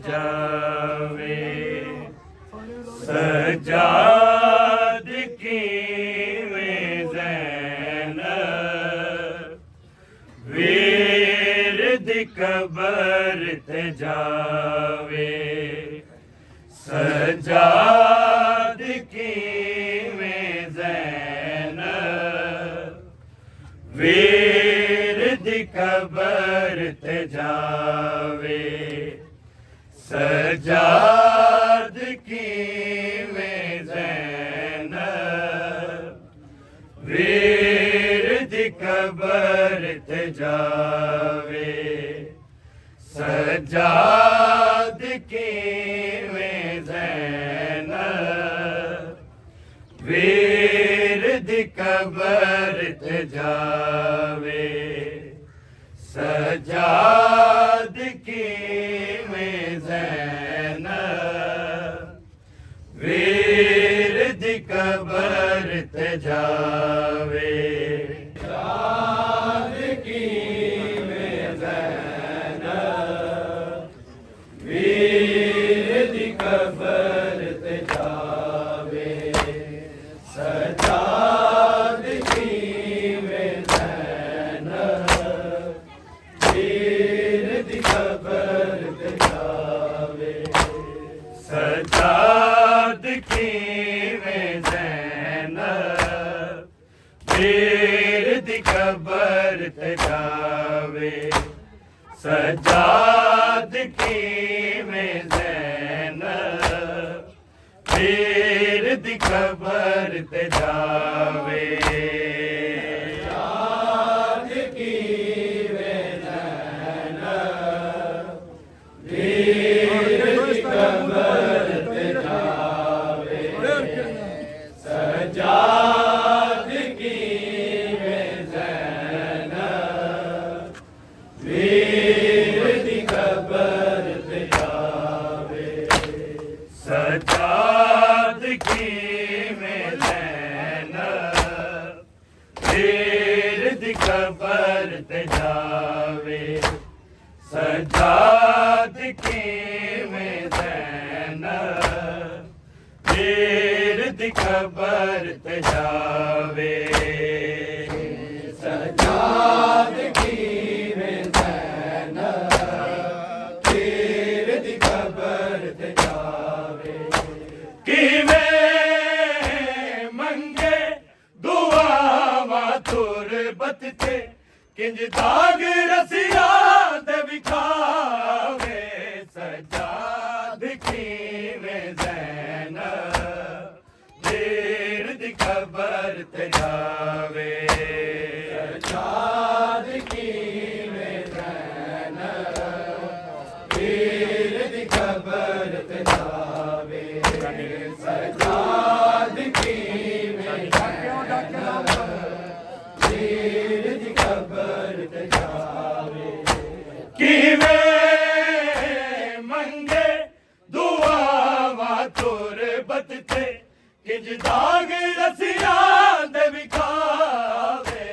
जावे सजाद कीवें ज़ैनब वीर दी कबर ते जावे सजाद कीवें ज़ैनब वीर दी कबर ते जावे सजाद कीवें ज़ैनब वीर दी कबर ते जावे सजाद कीवें ज़ैनब वीर दी कबर ते जावे सजाद कीवें ज़ैनब वीर दी कबर ते जावे सजाद कीवें ज़ैनब वीर दी कबर ते जावे सजाद कीवें ज़ैनब वीर दी कबर ते जावे सजाद कीवें ज़ैनब वीर दी कबर ते जावे सजाद कीवें ज़ैनब वीर दी कबर ते जावे सजाद कीवें ज़ैनब वीर दी कबर ते जावे सजाद कीवें ज़ैनब वीर दी कबर ते जावे सजाद कीवें ज़ैनब वीर दी कबर ते जावे सजाद कीवें ज़ैनब वीर दी कबर ते जावे सजाद कीवें ज़ैनब वीर दी कबर ते जावे कीवें मंगे दुआवां तुरबत ते किंज दाग रसिया दे विखावे सजाद कीवें ज़ैनब वीर दी कबर ते जावे सजाद कीवें ज़ैनब वीर दी कबर ते जावे सजाद कीवें ज़ैनब वीर दी कबर ते जावे कीवें मंगे दुआवां तुरबत ते किंज दाग रसिया दे विखावे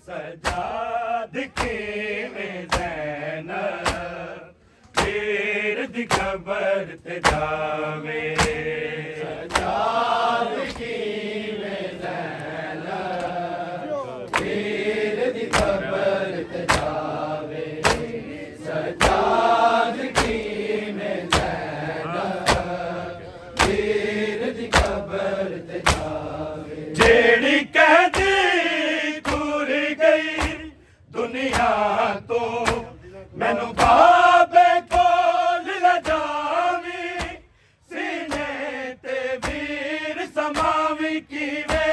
सजाद कीवें ज़ैनब वीर दी कबर ते जावे सजाद कीवें ज़ैनब वीर दी कबर ते जावे सजाद कीवें ज़ैनब वीर दी कबर ते जावे जेड़ी कहदी टुर गई दुनिया तो मैनू बाबे कोल ले जावी सीने ते वीर समावी कीवें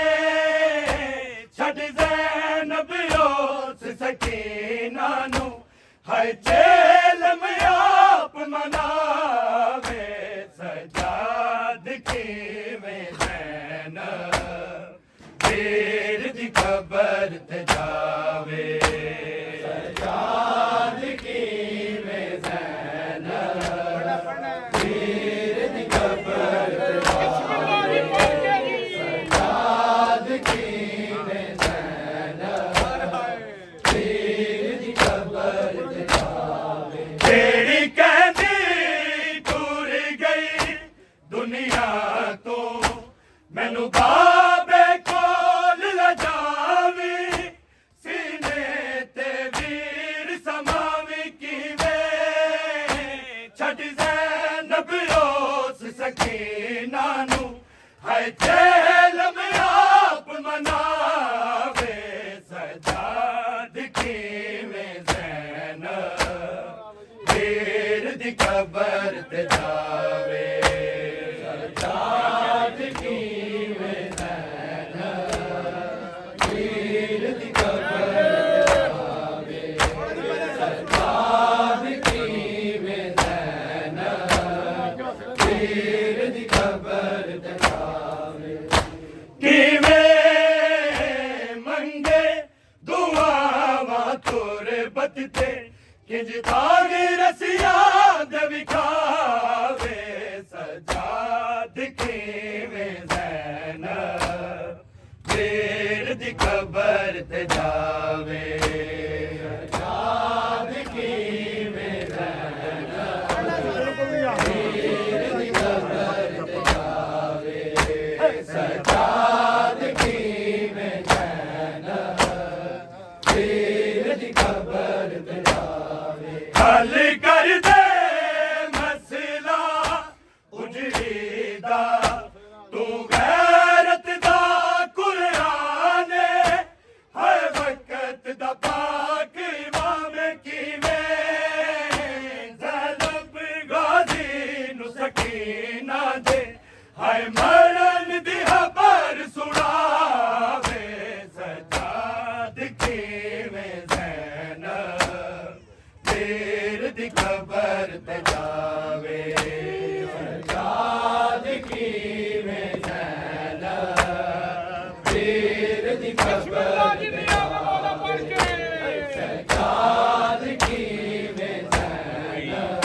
छड़ ज़ैनब उस सकीना नू हाय चेल में आप मनावे सजाद कीवें ज़ैनब वीर दी कबर ते जावे सजाद किवें ज़ैनब वीर दी कबर ते जावे सजाद किवें ज़ैनब वीर दी कबर ते जावे सजाद किवें ज़ैनब वीर दी कबर ते जावे किवें मंगे दुआवां तुरबत ते किंज दाग रसिया दे विखावे सजाद किवें ज़ैनब वीर दी कबर ते जावे सजाद किवें ज़ैनब वीर दी कबर ते जावे सजाद किवें ज़ैनब वीर दी कबर ते जावे हल कर दे मसला उजड़ी दा तू गैरत दा कुरान हर वक्त दा पाक इमाम किवें ज़ैनब गाज़ी नू सकीना दे हाय मरण दी खबर सुनावे सजाद किवें ज़ैनब वीर दी कबर ते जावे सजाद किवें ज़ैनब वीर दी कबर ते जावे सजाद किवें ज़ैनब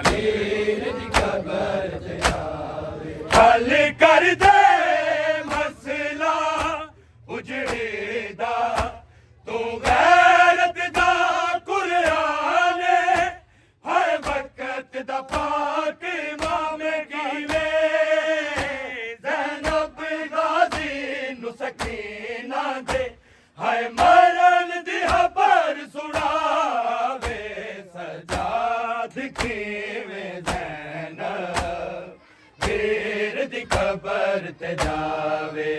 वीर दी कबर ते जावे हल कर दे मसला उजड़ी दा तू गैरत दा कुरान हर वक्त दा पाक इमाम किवें ज़ैनब गाज़ी नू सकीना दे हाय मरण दी खबर सुनावे सजाद किवें ज़ैनब वीर दी कबर ते जावे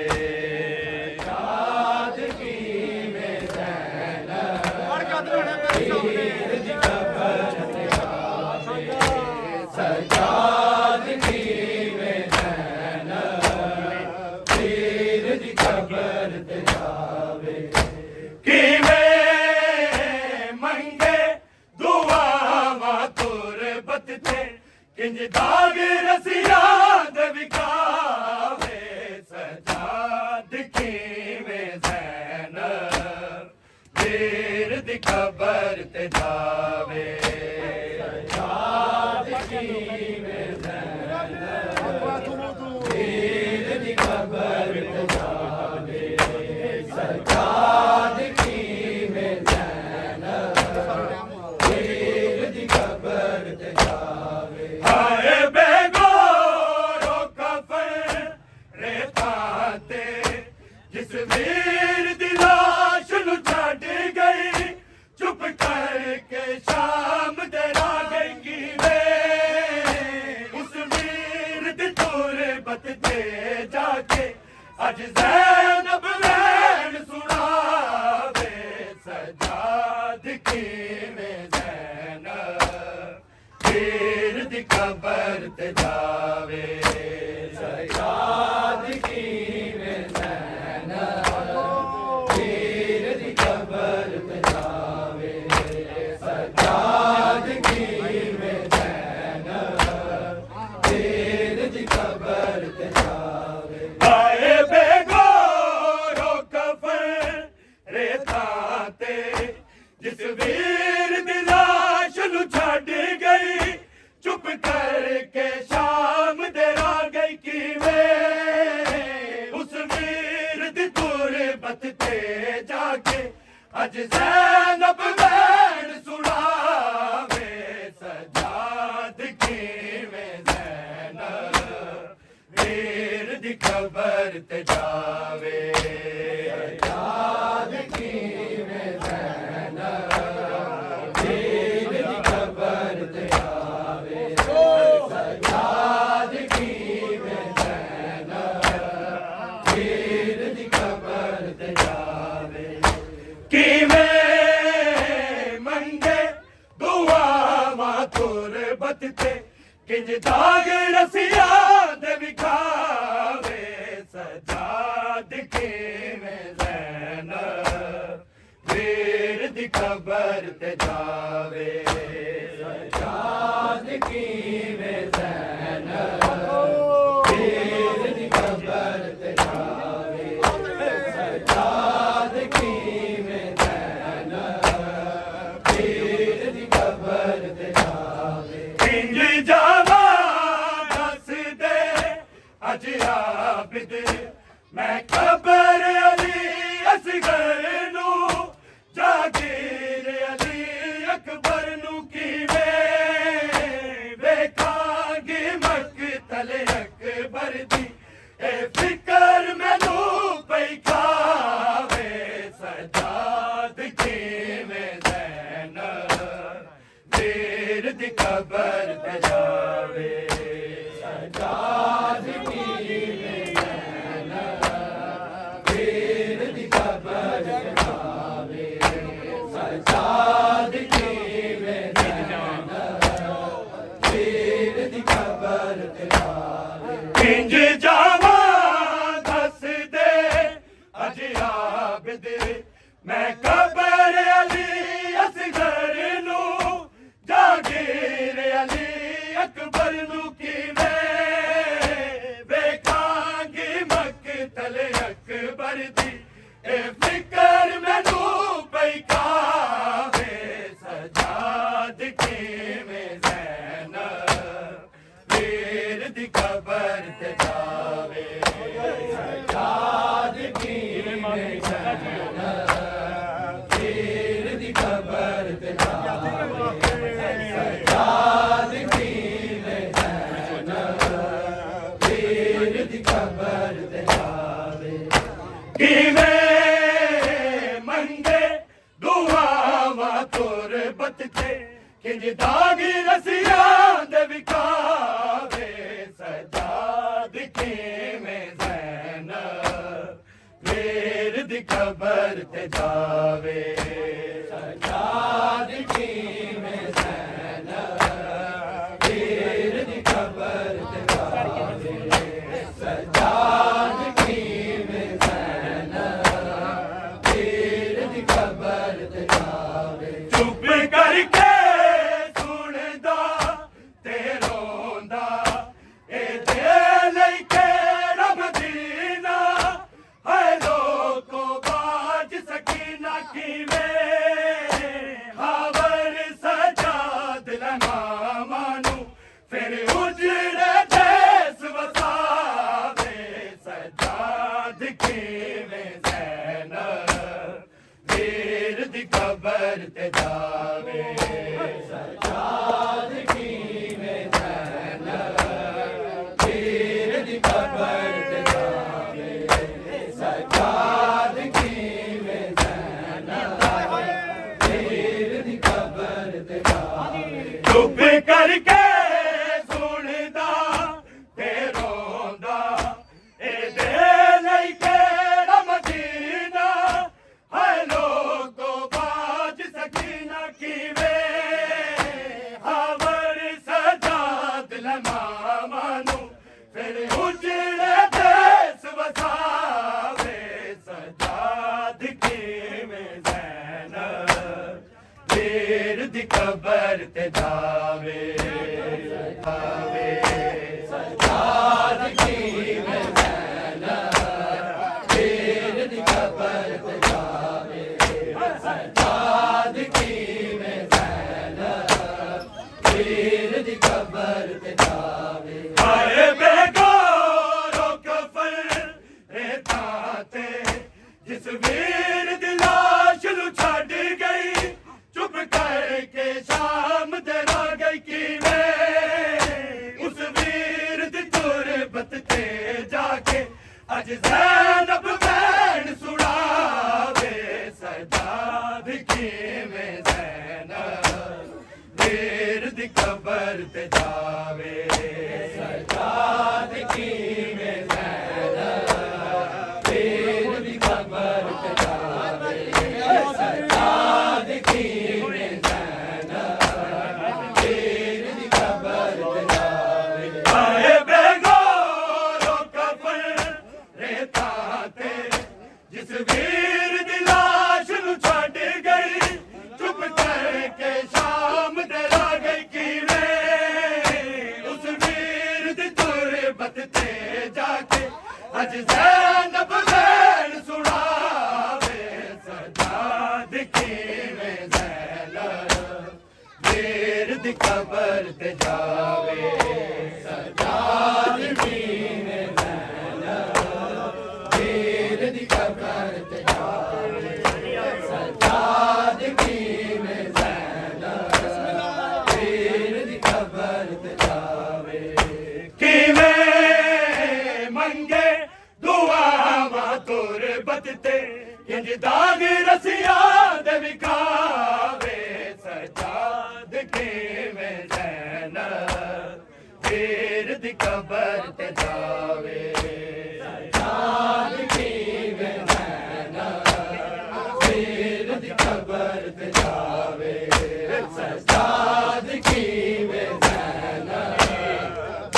सजाद किवें ज़ैनब वीर दी कबर ते जावे सजाद किवें ज़ैनब वीर दी कबर ते जावे किवें मंगे दुआवां तुरबत ते किंज दाग रसिया दे विखावे सजाद किवें ज़ैनब वीर दी कबर ते जावे सजाद किवें ज़ैनब वीर दी कबर ते जावे सजाद किवें ज़ैनब वीर दी कबर ते जावे हाय बेगोरो कफन रेता ते जिस वीर दी लाश नू छड्ड गई चुप करके शाम दे राह गई किवें उस वीर दी तुरबत ते जाके अज ज़ैनब वैन सुनावे सजाद किवें ज़ैनब वीर दी कबर ते जावे सजाद किवें ज़ैनब वीर दी कबर ते जावे सजाद किवें ज़ैनब वीर दी कबर ते जावे हाय बेगोरो कफन रेता ते जिस वीर दी लाश नू छड्ड गई चुप करके शाम दे राह गई किवें उस वीर दी तुरबत ते जाके अज ज़ैनब वैन सुनावे सजाद किवें ज़ैनब वीर दी कबर ते जावे सजाद किवें ज़ैनब वीर दी कबर ते जावे सजाद किवें ज़ैनब वीर दी कबर ते जावे तुरबत ते किंज दाग रसिया दे विखावे सजाद किवें ज़ैनब वीर दी कबर ते जावे सजाद किवें ज़ैनब वीर दी कबर ते जावे सजाद किवें ज़ैनब वीर दी कबर ते जावे किंज जावा दस दे अज आबिद मैं कबर अली असगर नू जागीर अली अकबर नू कीवें वेखांगी मकतल अकबर दी ए फिकर मैनू पई खावे सजाद किवें ज़ैनब वीर दी कबर ते जावे सजाद किवें ज़ैनब वीर दी कबर ते जावे सजाद किवें ज़ैनब वीर दी कबर ते जावे किंज जावा दस दे अज आबिद मैं कबर अली असगर नू जागीर अली अकबर नू कीवें वेखांगी मकतल अकबर दी ए फिकर मैनू पई खावे सजाद किवें ज़ैनब वीर दी कबर ते जावे सजाद किवें ज़ैनब वीर दी कबर ते जावे सजाद किवें ज़ैनब वीर दी कबर ते जावे किवें मंगे दुआवां तुरबत ते किंज दाग रसिया दे विखावे सजाद किवें ज़ैनब वीर दी कबर ते जावे सजाद किवें ज़ैनब वीर दी कबर ते जावे सजाद किवें ज़ैनब वीर दी कबर ते जावे चुप करके सुनदा ते रोंदा ए दिल केड़ा मदीना है लोको बाज सकीना किवें हावर सजाद लमामानू फिर उजड़े देस वसावे सजाद किवें ज़ैनब वीर दी कबर ते जावे सजाद किवें ज़ैनब वीर दी कबर ते जावे सजाद किवें ज़ैनब वीर दी कबर ते जावे चुप करके सुनदा ते रोंदा ए दिल केड़ा मदीना है लोको बाज सकीना किवें हावर सजाद लमामानू फिर उजड़े देस वसावे सजाद किवें ज़ैनब वीर दी कबर ते जावे जावे सजाद किवें ज़ैनब वीर दी कबर ते जावे सजाद किवें ज़ैनब वीर दी कबर ते जावे हाय बेगोरो कफर रेता ते जिस वीर दी लाश नू छड्ड गई चुप करके शाम तेरा गई किवें उस वीर दी तुरबत ते जाके अज ज़ैनब भैन सुनावे सजाद किवें ज़ैनब वीर दी कबर ते जावे सजाद किवें ज़ैनब वीर दी कबर ते जावे सजाद किवें ज़ैनब वीर दी कबर किवें ज़ैनब वीर दी कबर ते जावे सजाद किवें ज़ैनब वीर दी कबर ते जावे सजाद किवें ज़ैनब वीर दी कबर ते जावे किवें मंगे दुआवां तुरबत ते इंज दाग रसिया दे विखावे सजाद किवें ज़ैनब वीर दी कबर ते जावे सजाद किवें ज़ैनब वीर दी कबर ते जावे सजाद किवें ज़ैनब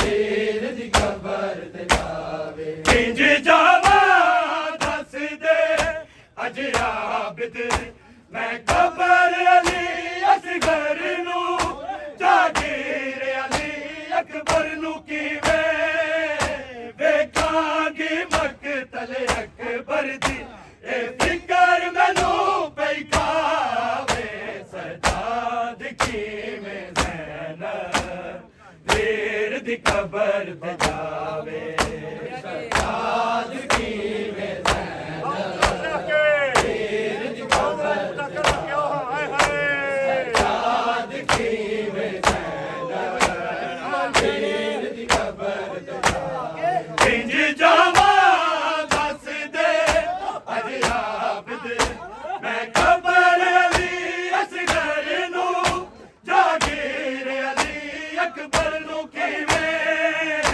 वीर दी कबर ते जावे इंज जावा दस दे अज आबिद मैं कबर अली असगर नू जागीर अली अकबर नू किवें वेखांगी मकतल अकबर दी ए फिकर मैनू पई खावे सजाद किवें ज़ैनब वीर दी कबर ते जावे सजाद किवें ज़ैनब वीर दी कबर ते जावे सजाद किवें ज़ैनब वीर दी कबर ते जावे इंज जावा दस दे अज आबिद मैं कबर अली असगर नू जागीर अली अकबर नू किवें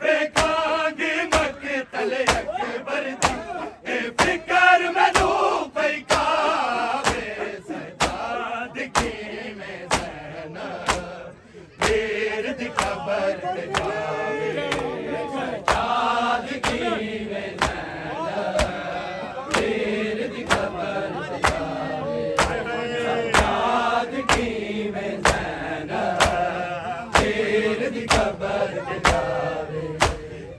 वेखांगी मकतल अकबर दी ए फिकर मैनू पई खावे सजाद किवें ज़ैनब वीर दी कबर ते जावे सजाद किवें ज़ैनब वीर दी कबर ते जावे सजाद किवें ज़ैनब वीर दी कबर ते जावे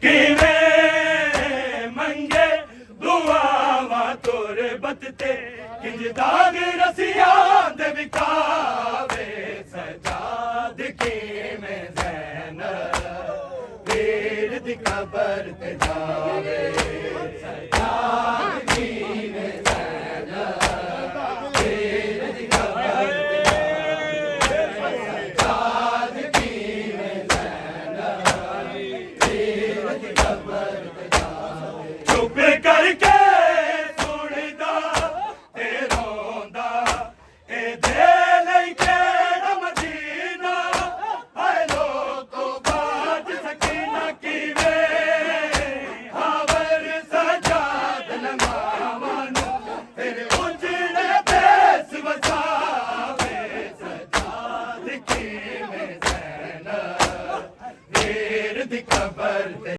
किवें मंगे दुआवां तुरबत ते किंज दाग रसिया दे विखावे सजाद किवें ज़ैनब वीर दी कबर ते जावे सजाद किवें ज़ैनब वीर दी कबर ते जावे सजाद किवें ज़ैनब वीर दी कबर ते